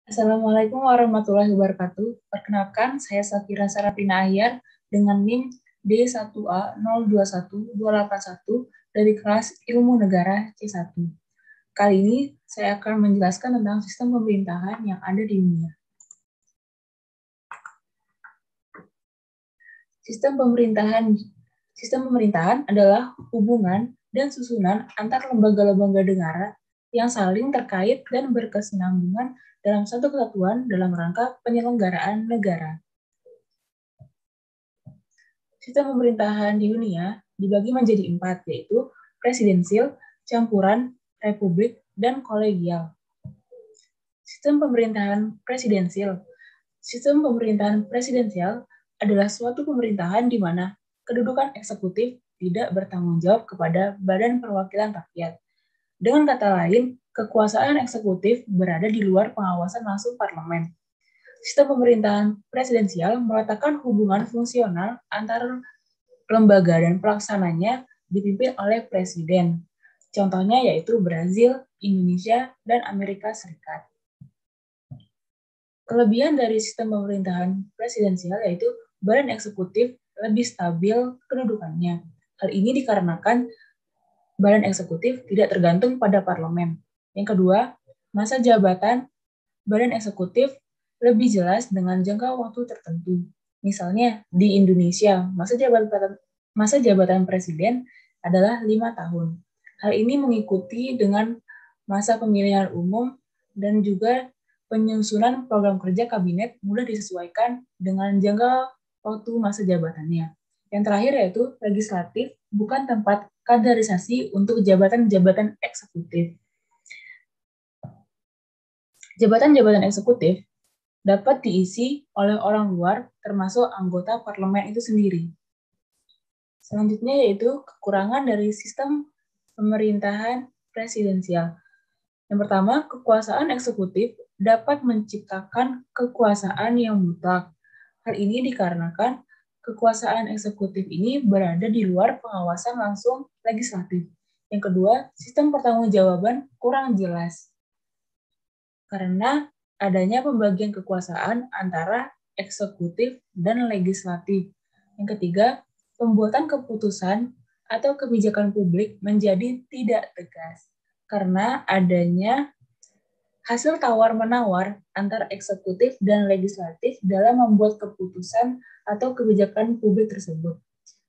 Assalamualaikum warahmatullahi wabarakatuh. Perkenalkan, saya Safira Sarapina Ahyar dengan NIM D1A021281 dari kelas Ilmu Negara C1. Kali ini saya akan menjelaskan tentang sistem pemerintahan yang ada di dunia. Sistem pemerintahan adalah hubungan dan susunan antar lembaga-lembaga negara yang saling terkait dan berkesinambungan dalam satu kesatuan dalam rangka penyelenggaraan negara. Sistem pemerintahan di dunia dibagi menjadi 4, yaitu presidensial, campuran, republik, dan kolegial. Sistem pemerintahan presidensial. Sistem pemerintahan presidensial adalah suatu pemerintahan di mana kedudukan eksekutif tidak bertanggung jawab kepada Badan Perwakilan Rakyat. Dengan kata lain, kekuasaan eksekutif berada di luar pengawasan langsung parlemen. Sistem pemerintahan presidensial meletakkan hubungan fungsional antar lembaga dan pelaksananya dipimpin oleh presiden. Contohnya yaitu Brazil, Indonesia, dan Amerika Serikat. Kelebihan dari sistem pemerintahan presidensial yaitu badan eksekutif lebih stabil kedudukannya. Hal ini dikarenakan badan eksekutif tidak tergantung pada parlemen. Yang kedua, masa jabatan badan eksekutif lebih jelas dengan jangka waktu tertentu. Misalnya di Indonesia, masa jabatan presiden adalah 5 tahun. Hal ini mengikuti dengan masa pemilihan umum dan juga penyusunan program kerja kabinet mudah disesuaikan dengan jangka waktu masa jabatannya. Yang terakhir yaitu legislatif, bukan tempat kaderisasi untuk jabatan-jabatan eksekutif. Jabatan-jabatan eksekutif dapat diisi oleh orang luar, termasuk anggota parlemen itu sendiri. Selanjutnya yaitu kekurangan dari sistem pemerintahan presidensial. Yang pertama, kekuasaan eksekutif dapat menciptakan kekuasaan yang mutlak. Hal ini dikarenakan kekuasaan eksekutif ini berada di luar pengawasan langsung legislatif. Yang kedua, sistem pertanggungjawaban kurang jelas karena adanya pembagian kekuasaan antara eksekutif dan legislatif. Yang ketiga, pembuatan keputusan atau kebijakan publik menjadi tidak tegas karena adanya hasil tawar-menawar antara eksekutif dan legislatif dalam membuat keputusan atau kebijakan publik tersebut.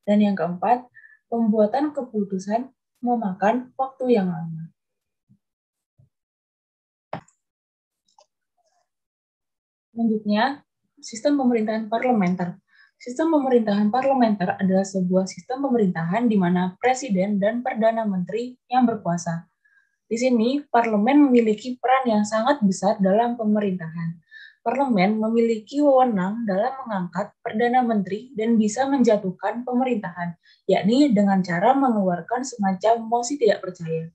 Dan yang keempat, pembuatan keputusan memakan waktu yang lama. Selanjutnya, sistem pemerintahan parlementer. Sistem pemerintahan parlementer adalah sebuah sistem pemerintahan di mana presiden dan perdana menteri yang berkuasa. Di sini, parlemen memiliki peran yang sangat besar dalam pemerintahan. Parlemen memiliki wewenang dalam mengangkat perdana menteri dan bisa menjatuhkan pemerintahan, yakni dengan cara mengeluarkan semacam mosi tidak percaya.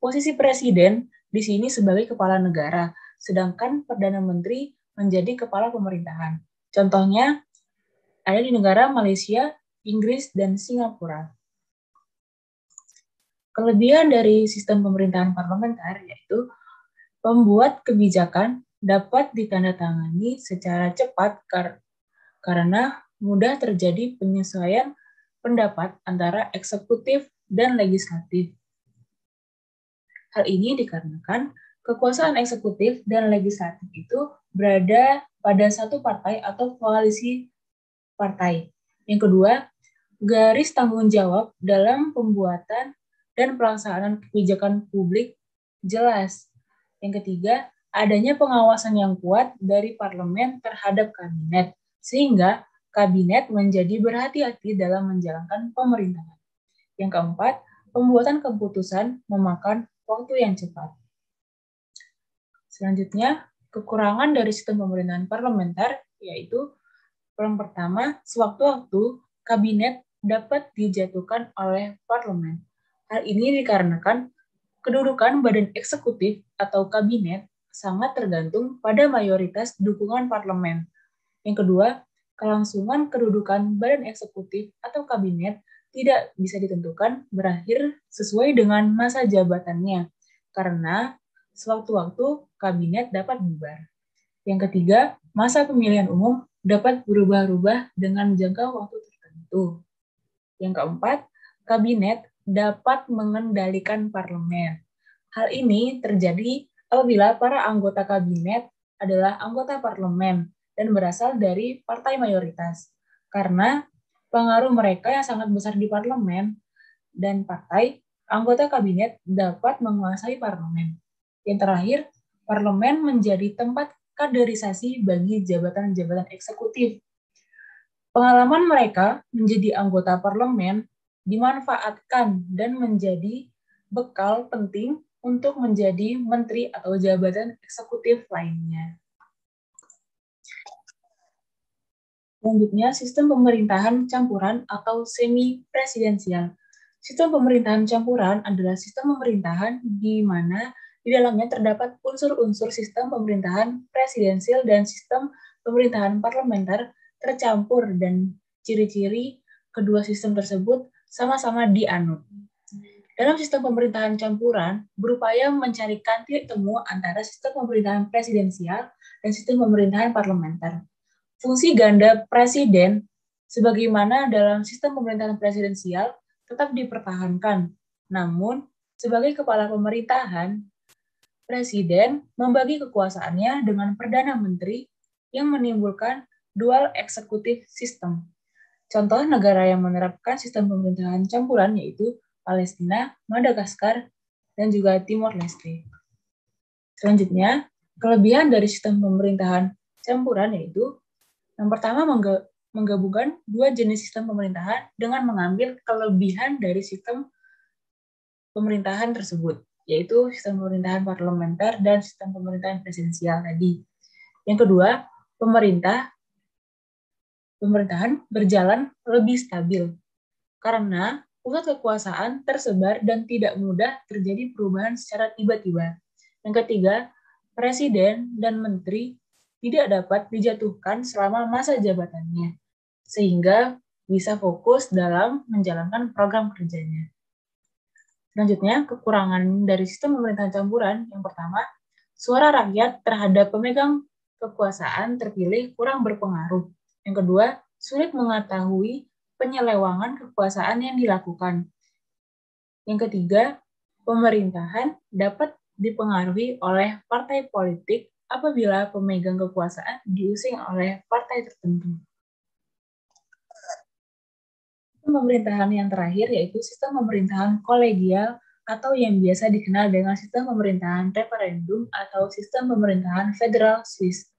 Posisi presiden di sini sebagai kepala negara, sedangkan perdana menteri menjadi kepala pemerintahan. Contohnya ada di negara Malaysia, Inggris, dan Singapura. Kelebihan dari sistem pemerintahan parlementer yaitu pembuat kebijakan dapat ditandatangani secara cepat karena mudah terjadi penyesuaian pendapat antara eksekutif dan legislatif. Hal ini dikarenakan kekuasaan eksekutif dan legislatif itu berada pada satu partai atau koalisi partai. Yang kedua, garis tanggung jawab dalam pembuatan dan pelaksanaan kebijakan publik jelas. Yang ketiga, adanya pengawasan yang kuat dari parlemen terhadap kabinet, sehingga kabinet menjadi berhati-hati dalam menjalankan pemerintahan. Yang keempat, pembuatan keputusan memakan waktu yang cepat. Selanjutnya, kekurangan dari sistem pemerintahan parlementer yaitu yang pertama, sewaktu-waktu kabinet dapat dijatuhkan oleh parlemen. Hal ini dikarenakan kedudukan badan eksekutif atau kabinet sangat tergantung pada mayoritas dukungan parlemen. Yang kedua, kelangsungan kedudukan badan eksekutif atau kabinet tidak bisa ditentukan berakhir sesuai dengan masa jabatannya, karena sewaktu-waktu kabinet dapat bubar. Yang ketiga, masa pemilihan umum dapat berubah-ubah dengan jangka waktu tertentu. Yang keempat, kabinet dapat mengendalikan parlemen. Hal ini terjadi apabila para anggota kabinet adalah anggota parlemen dan berasal dari partai mayoritas. Karena pengaruh mereka yang sangat besar di parlemen dan partai, anggota kabinet dapat menguasai parlemen. Yang terakhir, parlemen menjadi tempat kaderisasi bagi jabatan-jabatan eksekutif. Pengalaman mereka menjadi anggota parlemen dimanfaatkan dan menjadi bekal penting untuk menjadi menteri atau jabatan eksekutif lainnya. Selanjutnya, sistem pemerintahan campuran atau semi-presidensial. Sistem pemerintahan campuran adalah sistem pemerintahan di mana di dalamnya terdapat unsur-unsur sistem pemerintahan presidensial dan sistem pemerintahan parlementer tercampur dan ciri-ciri kedua sistem tersebut sama-sama dianut. Dalam sistem pemerintahan campuran, berupaya mencarikan titik temu antara sistem pemerintahan presidensial dan sistem pemerintahan parlementer. Fungsi ganda presiden, sebagaimana dalam sistem pemerintahan presidensial, tetap dipertahankan. Namun, sebagai kepala pemerintahan, presiden membagi kekuasaannya dengan perdana menteri yang menimbulkan dual executive system. Contoh negara yang menerapkan sistem pemerintahan campuran yaitu Palestina, Madagaskar, dan juga Timor Leste. Selanjutnya, kelebihan dari sistem pemerintahan campuran yaitu yang pertama menggabungkan dua jenis sistem pemerintahan dengan mengambil kelebihan dari sistem pemerintahan tersebut, yaitu sistem pemerintahan parlementer dan sistem pemerintahan presidensial tadi. Yang kedua, pemerintahan berjalan lebih stabil karena pusat kekuasaan tersebar dan tidak mudah terjadi perubahan secara tiba-tiba. Yang ketiga, presiden dan menteri tidak dapat dijatuhkan selama masa jabatannya, sehingga bisa fokus dalam menjalankan program kerjanya. Selanjutnya, kekurangan dari sistem pemerintahan campuran. Yang pertama, suara rakyat terhadap pemegang kekuasaan terpilih kurang berpengaruh. Yang kedua, sulit mengetahui penyelewangan kekuasaan yang dilakukan. Yang ketiga, pemerintahan dapat dipengaruhi oleh partai politik apabila pemegang kekuasaan diusung oleh partai tertentu. Sistem pemerintahan yang terakhir yaitu sistem pemerintahan kolegial atau yang biasa dikenal dengan sistem pemerintahan referendum atau sistem pemerintahan federal Swiss.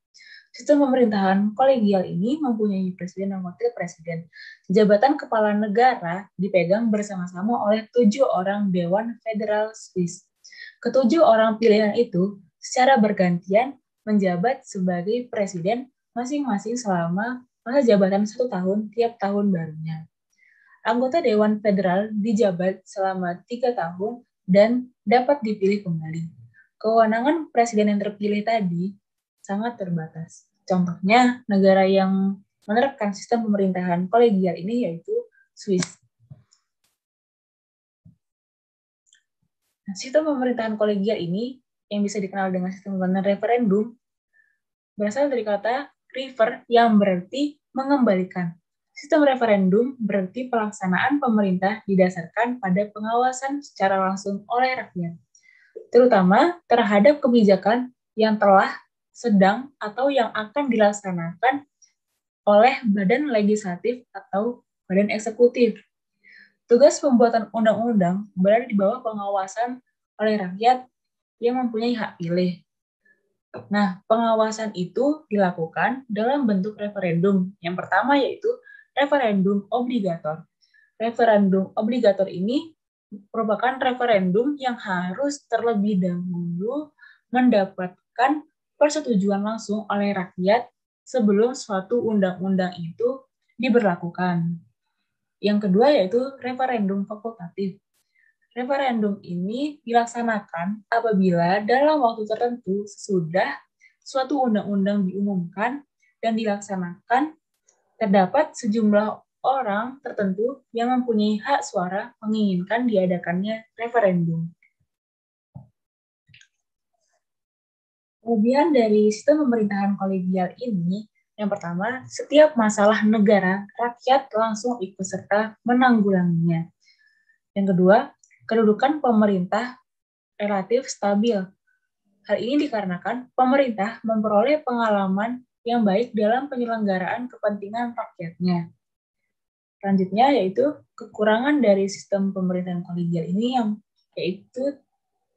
Sistem pemerintahan kolegial ini mempunyai presiden dan wakil presiden. Jabatan kepala negara dipegang bersama-sama oleh 7 orang Dewan Federal Swiss. Ketujuh orang pilihan itu secara bergantian menjabat sebagai presiden masing-masing selama masa jabatan 1 tahun tiap tahun barunya. Anggota Dewan Federal dijabat selama 3 tahun dan dapat dipilih kembali. Kewenangan presiden yang terpilih tadi sangat terbatas. Contohnya, negara yang menerapkan sistem pemerintahan kolegial ini yaitu Swiss. Nah, sistem pemerintahan kolegial ini yang bisa dikenal dengan sistem pemerintahan referendum berasal dari kata refer yang berarti mengembalikan. Sistem referendum berarti pelaksanaan pemerintah didasarkan pada pengawasan secara langsung oleh rakyat, terutama terhadap kebijakan yang telah, sedang, atau yang akan dilaksanakan oleh badan legislatif atau badan eksekutif. Tugas pembuatan undang-undang berada di bawah pengawasan oleh rakyat yang mempunyai hak pilih. Nah, pengawasan itu dilakukan dalam bentuk referendum. Yang pertama yaitu referendum obligator. Referendum obligator ini merupakan referendum yang harus terlebih dahulu mendapatkan persetujuan langsung oleh rakyat sebelum suatu undang-undang itu diberlakukan. Yang kedua yaitu referendum fakultatif. Referendum ini dilaksanakan apabila dalam waktu tertentu sesudah suatu undang-undang diumumkan dan dilaksanakan, terdapat sejumlah orang tertentu yang mempunyai hak suara menginginkan diadakannya referendum. Kelebihan dari sistem pemerintahan kolegial ini, yang pertama, setiap masalah negara, rakyat langsung ikut serta menanggulanginya. Yang kedua, kedudukan pemerintah relatif stabil. Hal ini dikarenakan pemerintah memperoleh pengalaman yang baik dalam penyelenggaraan kepentingan rakyatnya. Selanjutnya yaitu kekurangan dari sistem pemerintahan kolegial ini yang yaitu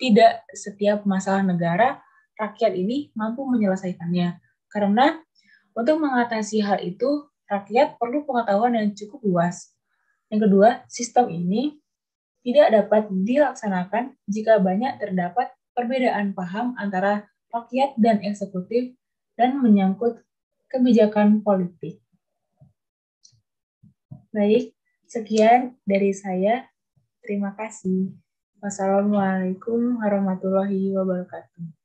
tidak setiap masalah negara rakyat ini mampu menyelesaikannya. Karena untuk mengatasi hal itu rakyat perlu pengetahuan yang cukup luas. Yang kedua, sistem ini tidak dapat dilaksanakan jika banyak terdapat perbedaan paham antara rakyat dan eksekutif dan menyangkut kebijakan politik. Baik, sekian dari saya. Terima kasih. Wassalamualaikum warahmatullahi wabarakatuh.